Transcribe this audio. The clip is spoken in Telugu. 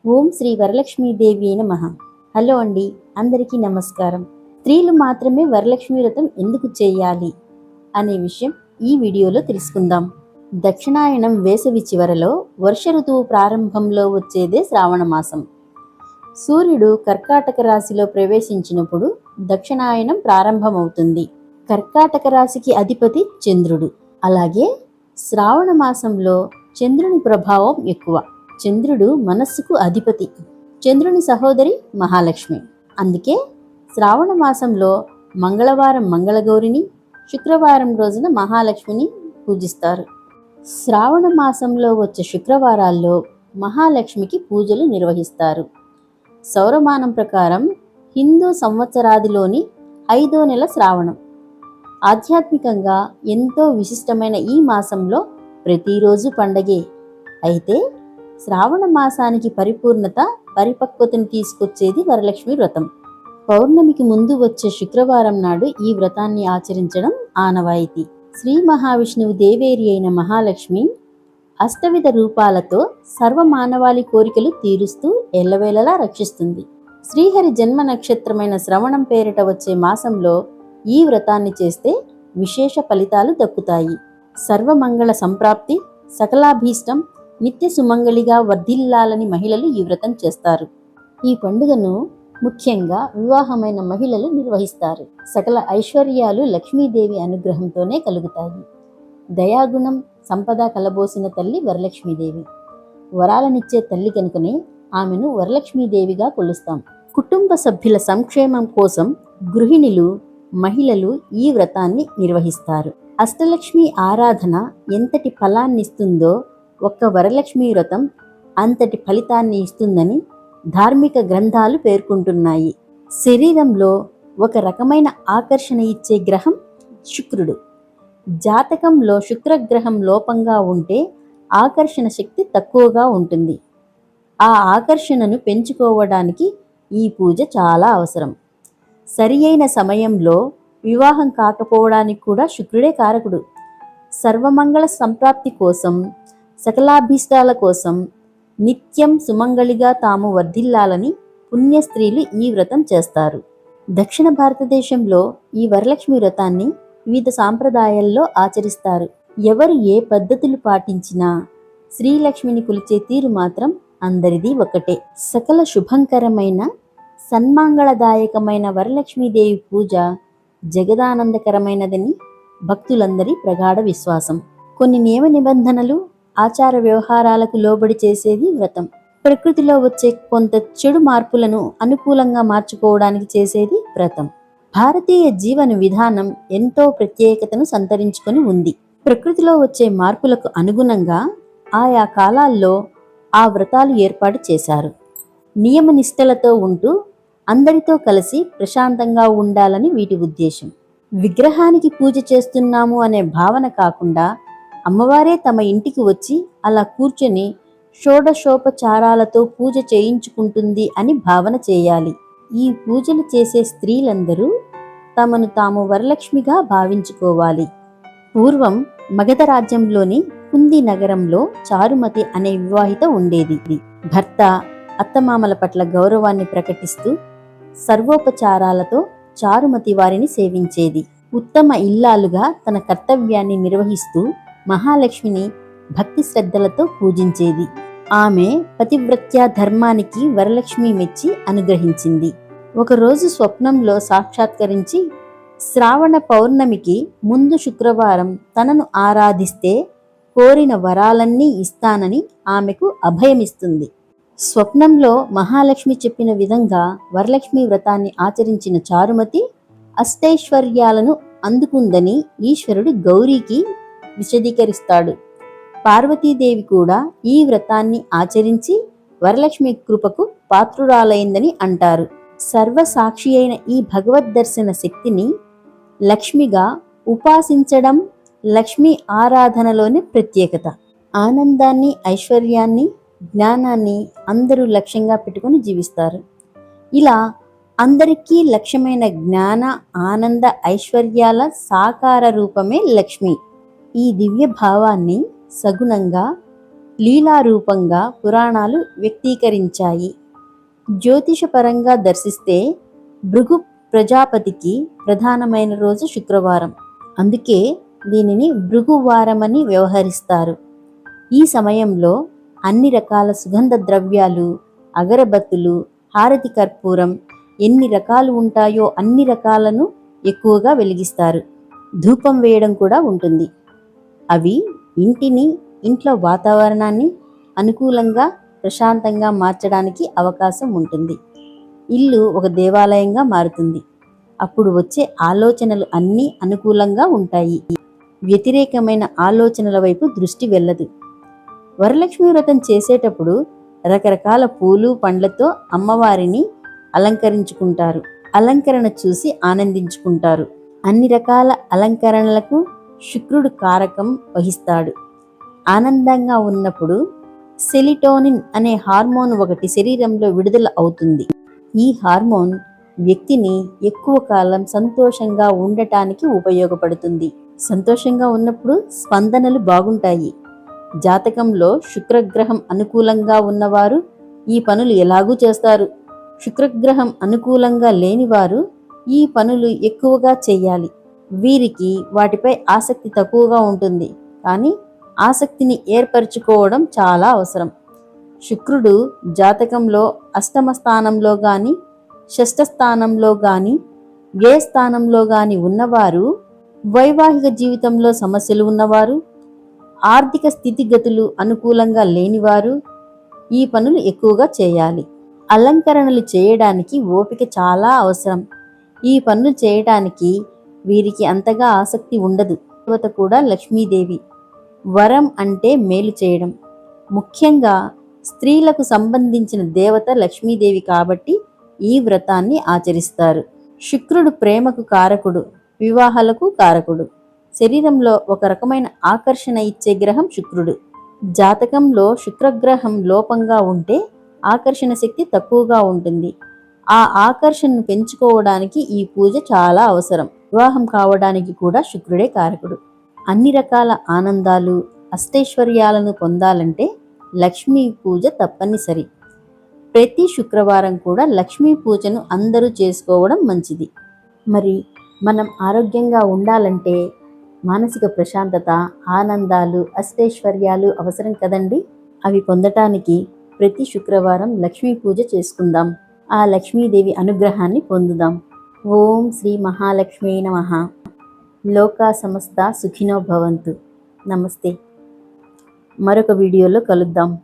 ఓం శ్రీ వరలక్ష్మీదేవి నమః. హలో అండి, అందరికీ నమస్కారం. స్త్రీలు మాత్రమే వరలక్ష్మి వ్రతం ఎందుకు చేయాలి అనే విషయం ఈ వీడియోలో తెలుసుకుందాం. దక్షిణాయనం వేసవి చివరలో వర్ష ఋతువు ప్రారంభంలో వచ్చేదే శ్రావణ మాసం. సూర్యుడు కర్కాటక రాశిలో ప్రవేశించినప్పుడు దక్షిణాయనం ప్రారంభమవుతుంది. కర్కాటక రాశికి అధిపతి చంద్రుడు. అలాగే శ్రావణ మాసంలో చంద్రుని ప్రభావం ఎక్కువ. చంద్రుడు మనస్సుకు అధిపతి. చంద్రుని సహోదరి మహాలక్ష్మి. అందుకే శ్రావణ మాసంలో మంగళవారం మంగళగౌరిని, శుక్రవారం రోజున మహాలక్ష్మిని పూజిస్తారు. శ్రావణ మాసంలో వచ్చే శుక్రవారాల్లో మహాలక్ష్మికి పూజలు నిర్వహిస్తారు. సౌరమానం ప్రకారం హిందూ సంవత్సరాదిలోని 5వ నెల శ్రావణం. ఆధ్యాత్మికంగా ఎంతో విశిష్టమైన ఈ మాసంలో ప్రతిరోజు పండగే. అయితే శ్రావణ మాసానికి పరిపూర్ణత, పరిపక్వతను తీసుకొచ్చేది వరలక్ష్మి వ్రతం. పౌర్ణమికి ముందు వచ్చే శుక్రవారం నాడు ఈ వ్రతాన్ని ఆచరించడం ఆనవాయితీ. శ్రీ మహావిష్ణువు దేవేరి అయిన మహాలక్ష్మి అష్టవిధ రూపాలతో సర్వమానవాళి కోరికలు తీరుస్తూ ఎల్లవేళలా రక్షిస్తుంది. శ్రీహరి జన్మ నక్షత్రమైన శ్రవణం పేరిట వచ్చే మాసంలో ఈ వ్రతాన్ని చేస్తే విశేష ఫలితాలు దక్కుతాయి. సర్వమంగళ సంప్రాప్తి, సకలాభీష్టం, నిత్య సుమంగళిగా వర్ధిల్లాలని మహిళలు ఈ వ్రతం చేస్తారు. ఈ పండుగను ముఖ్యంగా వివాహమైన మహిళలు నిర్వహిస్తారు. సకల ఐశ్వర్యాలు లక్ష్మీదేవి అనుగ్రహంతోనే కలుగుతాయి. దయాగుణం, సంపద కలబోసిన తల్లి వరలక్ష్మీదేవి. వరాలనిచ్చే తల్లి కనుకనే ఆమెను వరలక్ష్మీదేవిగా కొలుస్తాం. కుటుంబ సభ్యుల సంక్షేమం కోసం గృహిణులు, మహిళలు ఈ వ్రతాన్ని నిర్వహిస్తారు. అష్టలక్ష్మి ఆరాధన ఎంతటి ఫలాన్నిస్తుందో ఒక్క వరలక్ష్మి వ్రతం అంతటి ఫలితాన్ని ఇస్తుందని ధార్మిక గ్రంథాలు పేర్కొంటున్నాయి. శరీరంలో ఒక రకమైన ఆకర్షణ ఇచ్చే గ్రహం శుక్రుడు. జాతకంలో శుక్రగ్రహం లోపంగా ఉంటే ఆకర్షణ శక్తి తక్కువగా ఉంటుంది. ఆ ఆకర్షణను పెంచుకోవడానికి ఈ పూజ చాలా అవసరం. సరి అయిన సమయంలో వివాహం కాకపోవడానికి కూడా శుక్రుడే కారకుడు. సర్వమంగళ సంప్రాప్తి కోసం, సకలాభీష్టాల కోసం, నిత్యం సుమంగళిగా తాము వర్ధిల్లాలని పుణ్య స్త్రీలు ఈ వ్రతం చేస్తారు. దక్షిణ భారతదేశంలో ఈ వరలక్ష్మి వ్రతాన్ని వివిధ సాంప్రదాయాల్లో ఆచరిస్తారు. ఎవరు ఏ పద్ధతులు పాటించినా శ్రీలక్ష్మిని కొలిచే తీరు మాత్రం అందరిది ఒకటే. సకల శుభంకరమైన, సన్మంగళదాయకమైన వరలక్ష్మీదేవి పూజ జగదానందకరమైనదని భక్తులందరి ప్రగాఢ విశ్వాసం. కొన్ని నియమ నిబంధనలు, ఆచార వ్యవహారాలకు లోబడి చేసేది వ్రతం. ప్రకృతిలో వచ్చే కొంత చెడు మార్పులను అనుకూలంగా మార్చుకోవడానికి చేసేది వ్రతం. భారతీయ జీవన విధానం ఎంతో ప్రత్యేకతను సంతరించుకొని ఉంది. ప్రకృతిలో వచ్చే మార్పులకు అనుగుణంగా ఆయా కాలాల్లో ఆ వ్రతాలు ఏర్పాటు చేశారు. నియమ నిష్టలతో ఉంటూ అందరితో కలిసి ప్రశాంతంగా ఉండాలని వీటి ఉద్దేశం. విగ్రహానికి పూజ చేస్తున్నాము అనే భావన కాకుండా అమ్మవారే తమ ఇంటికి వచ్చి అలా కూర్చొని షోడశోపచారాలతో పూజ చేయించుకుంటుంది అని భావన చేయాలి. ఈ పూజలు చేసే స్త్రీలందరూ తమను తాము వరలక్ష్మిగా భావించుకోవాలి. పూర్వం మగధ రాజ్యంలోని కుంది నగరంలో చారుమతి అనే వివాహిత ఉండేది. భర్త, అత్తమామల పట్ల గౌరవాన్ని ప్రకటిస్తూ సర్వోపచారాలతో చారుమతి వారిని సేవించేది. ఉత్తమ ఇల్లాలుగా తన కర్తవ్యాన్ని నిర్వహిస్తూ మహాలక్ష్మిని భక్తి శ్రద్ధలతో పూజించేది. ఆమె పతివ్రత్యా ధర్మానికి వరలక్ష్మి మెచ్చి అనుగ్రహించింది. ఒకరోజు స్వప్నంలో సాక్షాత్కరించి శ్రావణ పౌర్ణమికి ముందు శుక్రవారం తనను ఆరాధిస్తే కోరిన వరాలన్నీ ఇస్తానని ఆమెకు అభయమిస్తుంది. స్వప్నంలో మహాలక్ష్మి చెప్పిన విధంగా వరలక్ష్మి వ్రతాన్ని ఆచరించిన చారుమతి అష్టైశ్వర్యాలను అందుకుందని ఈశ్వరుడు గౌరీకి విశదీకరిస్తాడు. పార్వతీదేవి కూడా ఈ వ్రతాన్ని ఆచరించి వరలక్ష్మి కృపకు పాత్రురాలైందని అంటారు. సర్వసాక్షి అయిన ఈ భగవద్దర్శన శక్తిని లక్ష్మిగా ఉపాసించడం లక్ష్మీ ఆరాధనలోని ప్రత్యేకత. ఆనందాన్ని, ఐశ్వర్యాన్ని, జ్ఞానాన్ని అందరూ లక్ష్యంగా పెట్టుకుని జీవిస్తారు. ఇలా అందరికీ లక్ష్యమైన జ్ఞాన, ఆనంద, ఐశ్వర్యాల సాకార రూపమే లక్ష్మి. ఈ దివ్య భావాన్ని సగుణంగా లీలారూపంగా పురాణాలు వ్యక్తీకరించాయి. జ్యోతిషపరంగా దర్శిస్తే భృగు ప్రజాపతికి ప్రధానమైన రోజు శుక్రవారం. అందుకే దీనిని భృగువారమని వ్యవహరిస్తారు. ఈ సమయంలో అన్ని రకాల సుగంధ ద్రవ్యాలు, అగరబత్తులు, హారతి కర్పూరం ఎన్ని రకాలు ఉంటాయో అన్ని రకాలను ఎక్కువగా వెలిగిస్తారు. ధూపం వేయడం కూడా ఉంటుంది. అవి ఇంట్లో వాతావరణాన్ని అనుకూలంగా ప్రశాంతంగా మార్చడానికి అవకాశం ఉంటుంది. ఇల్లు ఒక దేవాలయంగా మారుతుంది. అప్పుడు వచ్చే ఆలోచనలు అన్నీ అనుకూలంగా ఉంటాయి. వ్యతిరేకమైన ఆలోచనల వైపు దృష్టి వెళ్ళదు. వరలక్ష్మి వ్రతం చేసేటప్పుడు రకరకాల పూలు పండ్లతో అమ్మవారిని అలంకరించుకుంటారు. అలంకరణ చూసి ఆనందించుకుంటారు. అన్ని రకాల అలంకరణలకు శుక్రుడు కారకం వహిస్తాడు. ఆనందంగా ఉన్నప్పుడు సెలిటోనిన్ అనే హార్మోన్ ఒకటి శరీరంలో విడుదల అవుతుంది. ఈ హార్మోన్ వ్యక్తిని ఎక్కువ కాలం సంతోషంగా ఉండటానికి ఉపయోగపడుతుంది. సంతోషంగా ఉన్నప్పుడు స్పందనలు బాగుంటాయి. జాతకంలో శుక్రగ్రహం అనుకూలంగా ఉన్నవారు ఈ పనులు ఎలాగూ చేస్తారు. శుక్రగ్రహం అనుకూలంగా లేనివారు ఈ పనులు ఎక్కువగా చేయాలి. వీరికి వాటిపై ఆసక్తి తక్కువగా ఉంటుంది. కానీ ఆసక్తిని ఏర్పరచుకోవడం చాలా అవసరం. శుక్రుడు జాతకంలో అష్టమ స్థానంలో కానీ, షష్ఠ స్థానంలో కానీ, వ్యయ స్థానంలో కానీ ఉన్నవారు, వైవాహిక జీవితంలో సమస్యలు ఉన్నవారు, ఆర్థిక స్థితిగతులు అనుకూలంగా లేనివారు ఈ పనులు ఎక్కువగా చేయాలి. అలంకరణలు చేయడానికి ఓపిక చాలా అవసరం. ఈ పనులు చేయడానికి వీరికి అంతగా ఆసక్తి ఉండదు. దేవత కూడా లక్ష్మీదేవి. వరం అంటే మేలు చేయడం. ముఖ్యంగా స్త్రీలకు సంబంధించిన దేవత లక్ష్మీదేవి కాబట్టి ఈ వ్రతాన్ని ఆచరిస్తారు. శుక్రుడు ప్రేమకు కారకుడు, వివాహాలకు కారకుడు. శరీరంలో ఒక రకమైన ఆకర్షణ ఇచ్చే గ్రహం శుక్రుడు. జాతకంలో శుక్రగ్రహం లోపంగా ఉంటే ఆకర్షణ శక్తి తక్కువగా ఉంటుంది. ఆ ఆకర్షణను పెంచుకోవడానికి ఈ పూజ చాలా అవసరం. వివాహం కావడానికి కూడా శుక్రుడే కారకుడు. అన్ని రకాల ఆనందాలు, అష్టైశ్వర్యాలను పొందాలంటే లక్ష్మీ పూజ తప్పనిసరి. ప్రతి శుక్రవారం కూడా లక్ష్మీ పూజను అందరూ చేసుకోవడం మంచిది. మరి మనం ఆరోగ్యంగా ఉండాలంటే మానసిక ప్రశాంతత, ఆనందాలు, అష్టైశ్వర్యాలు అవసరం కదండి. అవి పొందటానికి ప్రతి శుక్రవారం లక్ష్మీ పూజ చేసుకుందాం. ఆ లక్ష్మీదేవి అనుగ్రహాన్ని పొందుదాం. ఓం శ్రీ మహాలక్ష్మీ నమః. లోకా సమస్త సుఖినో భవంతు. నమస్తే. మరొక వీడియోలో కలుద్దాం.